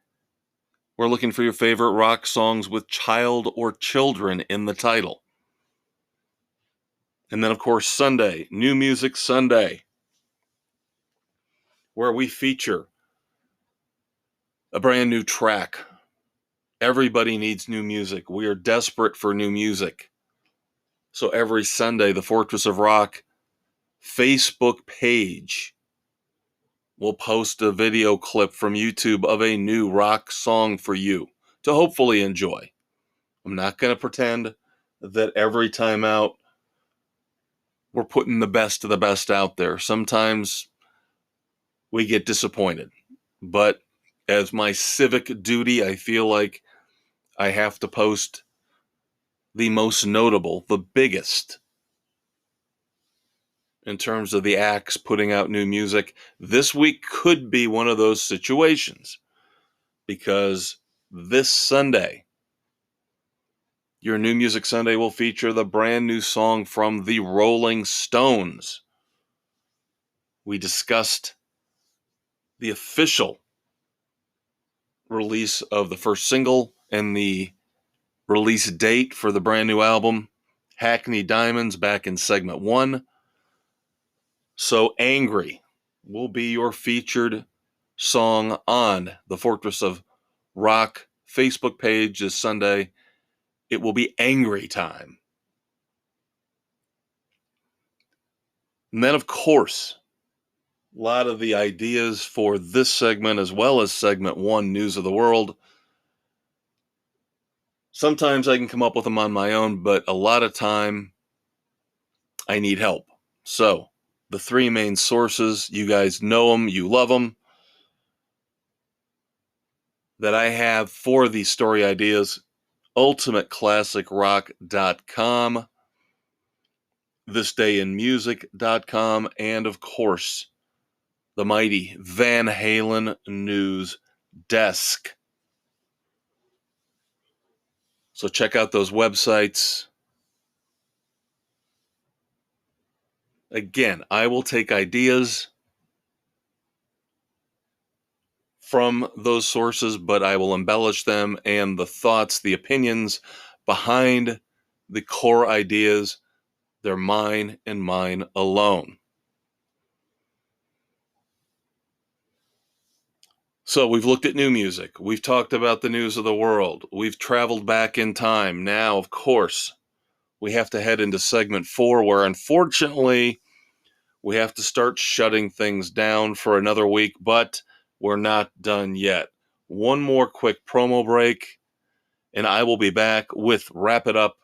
S1: we're looking for your favorite rock songs with child or children in the title. And then, of course, Sunday, New Music Sunday, where we feature a brand new track. Everybody needs new music. We are desperate for new music. So every Sunday, the Fortress of Rock Facebook page will post a video clip from YouTube of a new rock song for you to hopefully enjoy. I'm not going to pretend that every time out we're putting the best of the best out there. Sometimes we get disappointed. But as my civic duty, I feel like I have to post the most notable, the biggest, in terms of the acts putting out new music. This week could be one of those situations, because this Sunday, your New Music Sunday will feature the brand new song from the Rolling Stones. We discussed the official release of the first single and the release date for the brand new album, Hackney Diamonds, back in segment 1. So Angry will be your featured song on the Fortress of Rock Facebook page this Sunday. It will be Angry time. And then, of course, a lot of the ideas for this segment, as well as segment 1, News of the World, sometimes I can come up with them on my own, but a lot of time I need help. So, the 3 main sources, you guys know them, you love them. that I have for these story ideas, ultimateclassicrock.com, thisdayinmusic.com, and of course, the mighty Van Halen News Desk. So check out those websites. Again, I will take ideas from those sources, but I will embellish them, and the thoughts, the opinions behind the core ideas, they're mine and mine alone. So we've looked at new music. We've talked about the news of the world. We've traveled back in time. Now, of course, we have to head into segment 4, where unfortunately we have to start shutting things down for another week, but we're not done yet. One more quick promo break, and I will be back with Wrap It Up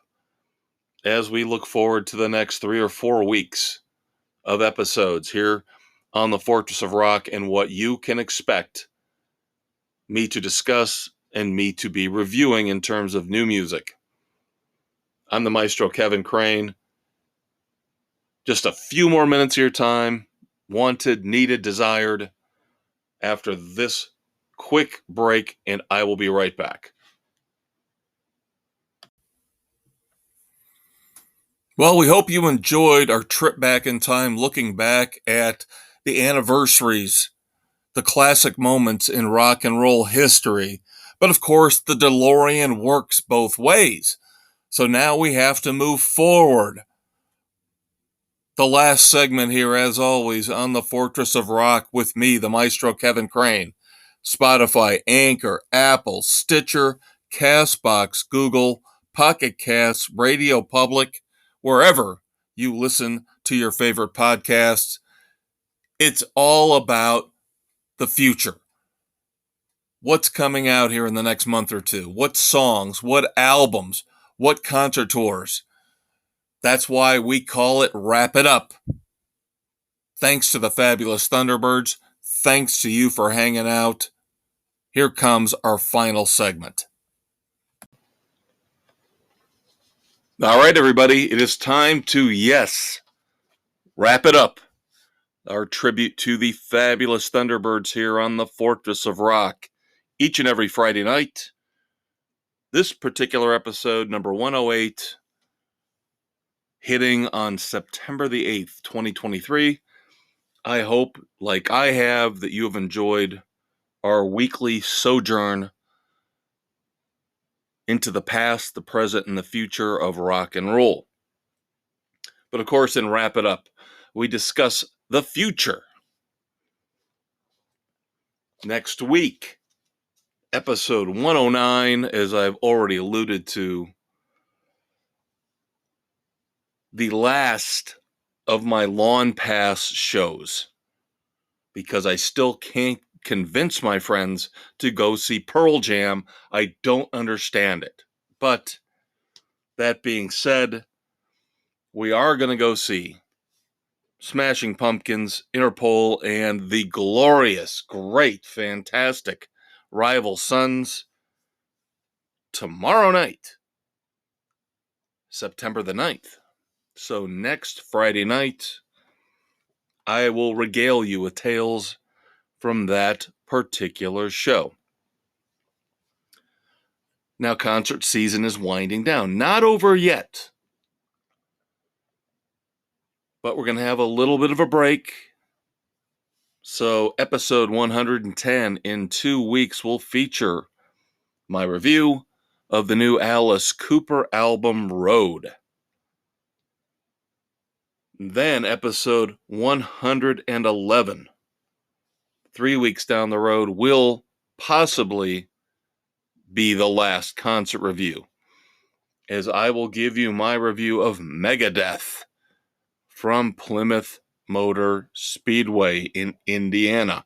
S1: as we look forward to the next 3 or 4 weeks of episodes here on the Fortress of Rock and what you can expect me to discuss and me to be reviewing in terms of new music. I'm the Maestro Kevin Crane. Just a few more minutes of your time, wanted, needed, desired, after this quick break, and I will be right back. Well, we hope you enjoyed our trip back in time, looking back at the anniversaries, the classic moments in rock and roll history. But of course, the DeLorean works both ways. So now we have to move forward. The last segment here, as always, on the Fortress of Rock with me, the Maestro Kevin Crane. Spotify, Anchor, Apple, Stitcher, Castbox, Google, Pocket Casts, Radio Public, wherever you listen to your favorite podcasts. It's all about the future. What's coming out here in the next month or two? What songs? What albums? What concert tours? That's why we call it Wrap It Up. Thanks to the fabulous Thunderbirds. Thanks to you for hanging out. Here comes our final segment. All right, everybody. It is time to, wrap it up. Our tribute to the fabulous Thunderbirds here on the Fortress of Rock. Each and every Friday night. This particular episode, number 108, hitting on September the 8th, 2023. I hope, like I have, that you have enjoyed our weekly sojourn into the past, the present, and the future of rock and roll. But of course, in Wrap It Up, we discuss the future. Next week, episode 109, as I've already alluded to, the last of my Lawn Pass shows, because I still can't convince my friends to go see Pearl Jam. I don't understand it. But that being said, we are going to go see Smashing Pumpkins, Interpol, and the glorious, great, fantastic Rival Sons tomorrow night, September the 9th. So next Friday night, I will regale you with tales from that particular show. Now, concert season is winding down. Not over yet. But we're going to have a little bit of a break. So episode 110 in 2 weeks will feature my review of the new Alice Cooper album, Road. Then episode 111, 3 weeks down the road, will possibly be the last concert review, as I will give you my review of Megadeth from Plymouth Motor Speedway in Indiana.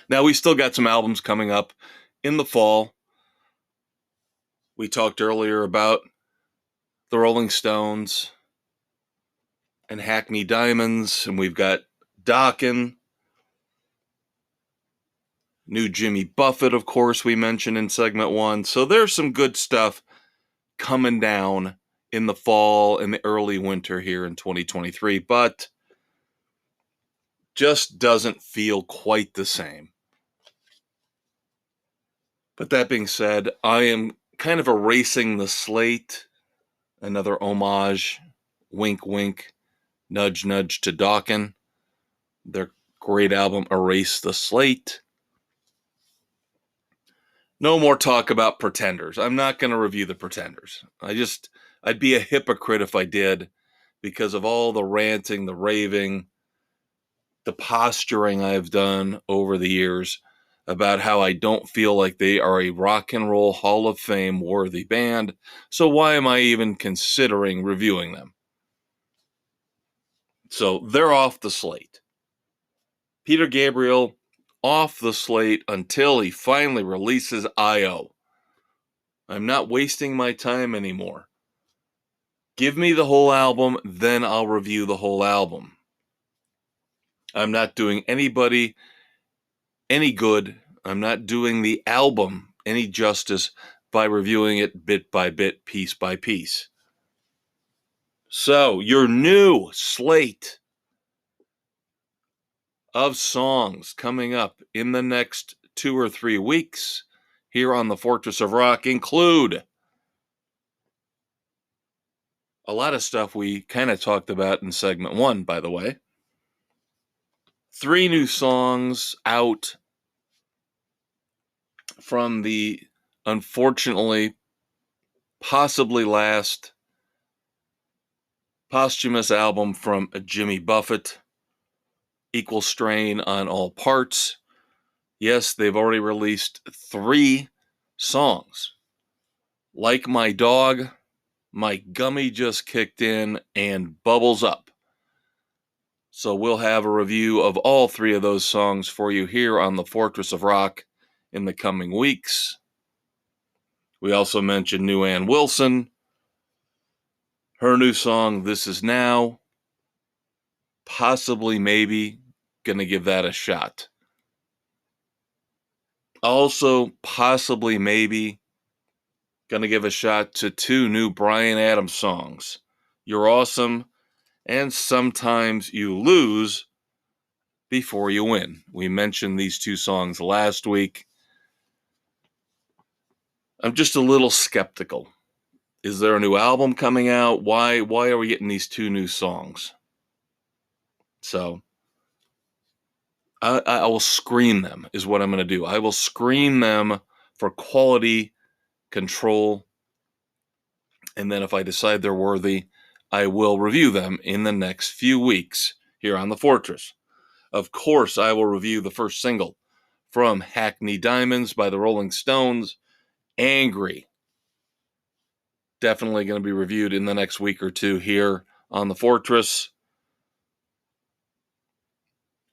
S1: Now, we still got some albums coming up in the fall. We talked earlier about the Rolling Stones and Hackney Diamonds, and we've got Dokken. New Jimmy Buffett, of course, we mentioned in segment 1. So there's some good stuff coming down in the fall and the early winter here in 2023, but just doesn't feel quite the same. But that being said, I am kind of erasing the slate. Another homage, wink, wink, nudge, nudge to Dawkins. Their great album, Erase the Slate. No more talk about Pretenders. I'm not going to review the Pretenders. I'd be a hypocrite if I did, because of all the ranting, the raving, the posturing I've done over the years about how I don't feel like they are a rock and roll Hall of Fame worthy band. So why am I even considering reviewing them? So they're off the slate. Peter Gabriel off the slate until he finally releases I.O. I'm not wasting my time anymore. Give me the whole album, then I'll review the whole album. I'm not doing anybody any good. I'm not doing the album any justice by reviewing it bit by bit, piece by piece. So, your new slate of songs coming up in the next 2 or 3 weeks here on the Fortress of Rock include a lot of stuff we kind of talked about in segment 1, by the way. 3 new songs out from the unfortunately possibly last posthumous album from Jimmy Buffett, Equal Strain on All Parts. Yes, they've already released 3 songs. Like My Dog, My Gummy Just Kicked In, and Bubbles Up. So we'll have a review of all 3 of those songs for you here on the Fortress of Rock in the coming weeks. We also mentioned new Ann Wilson. Her new song, This Is Now. Possibly, maybe, gonna give that a shot. Also, possibly, maybe, gonna give a shot to 2 new Bryan Adams songs. You're Awesome, and Sometimes You Lose Before You Win. We mentioned these 2 songs last week. I'm just a little skeptical. Is there a new album coming out? Why are we getting these 2 new songs? So, I will screen them, is what I'm going to do. I will screen them for quality control. And then if I decide they're worthy, I will review them in the next few weeks here on The Fortress. Of course, I will review the first single from Hackney Diamonds by the Rolling Stones, Angry. Definitely going to be reviewed in the next week or 2 here on The Fortress.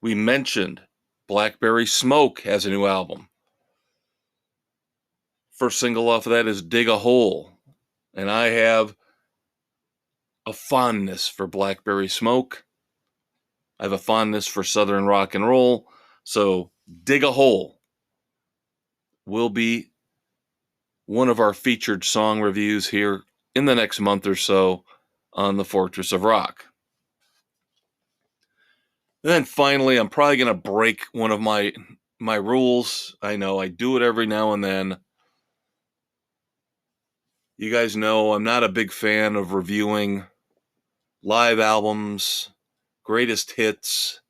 S1: We mentioned Blackberry Smoke has a new album. First single off of that is Dig a Hole. And I have a fondness for Blackberry Smoke. I have a fondness for Southern rock and roll. So Dig a Hole will be one of our featured song reviews here in the next month or so on the Fortress of Rock. And then finally, I'm probably going to break one of my rules. I know I do it every now and then. You guys know I'm not a big fan of reviewing live albums, greatest hits,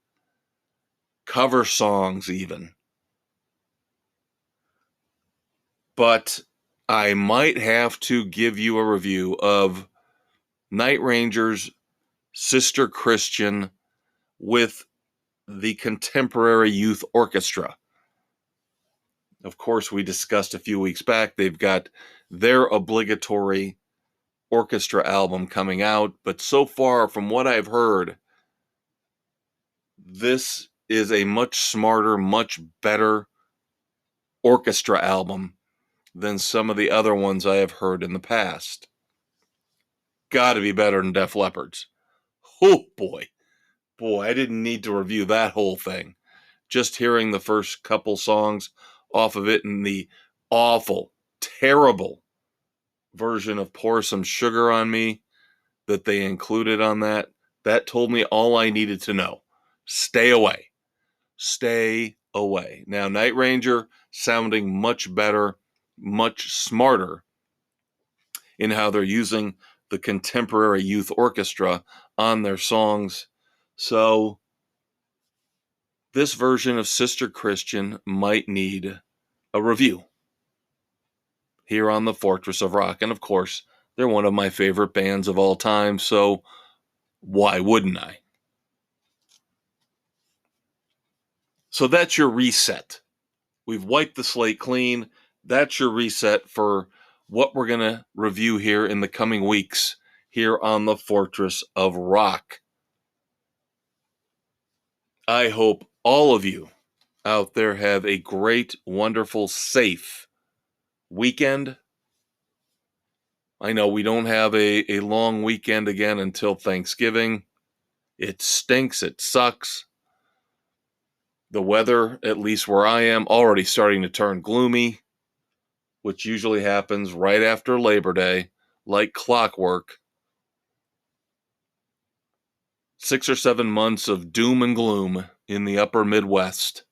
S1: cover songs even. But I might have to give you a review of Night Ranger's Sister Christian with the Contemporary Youth Orchestra. Of course, we discussed a few weeks back, they've got their obligatory orchestra album coming out, but so far, from what I've heard, this is a much smarter, much better orchestra album than some of the other ones I have heard in the past. Gotta be better than Def Leppard's. Oh boy, I didn't need to review that whole thing. just hearing the first couple songs off of it and the awful, terrible version of Pour Some Sugar on Me that they included on that told me all I needed to know. Stay away. Stay away. Now, Night Ranger sounding much better, much smarter in how they're using the contemporary youth orchestra on their songs. So this version of Sister Christian might need a review here on the Fortress of Rock. And of course, they're one of my favorite bands of all time, so why wouldn't I? So that's your reset. We've wiped the slate clean. That's your reset for what we're going to review here in the coming weeks here on the Fortress of Rock. I hope all of you out there have a great, wonderful, safe weekend. I know we don't have a long weekend again until Thanksgiving. It stinks. It sucks. The weather, at least where I am, already starting to turn gloomy, which usually happens right after Labor Day, like clockwork. 6 or 7 months of doom and gloom in the upper Midwest.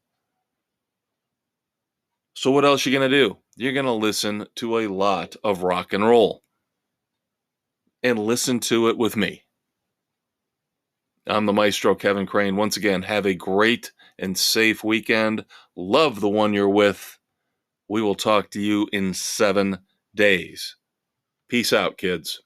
S1: So what else are you going to do? You're going to listen to a lot of rock and roll. And listen to it with me. I'm the Maestro, Kevin Crane. Once again, have a great and safe weekend. Love the one you're with. We will talk to you in 7 days. Peace out, kids.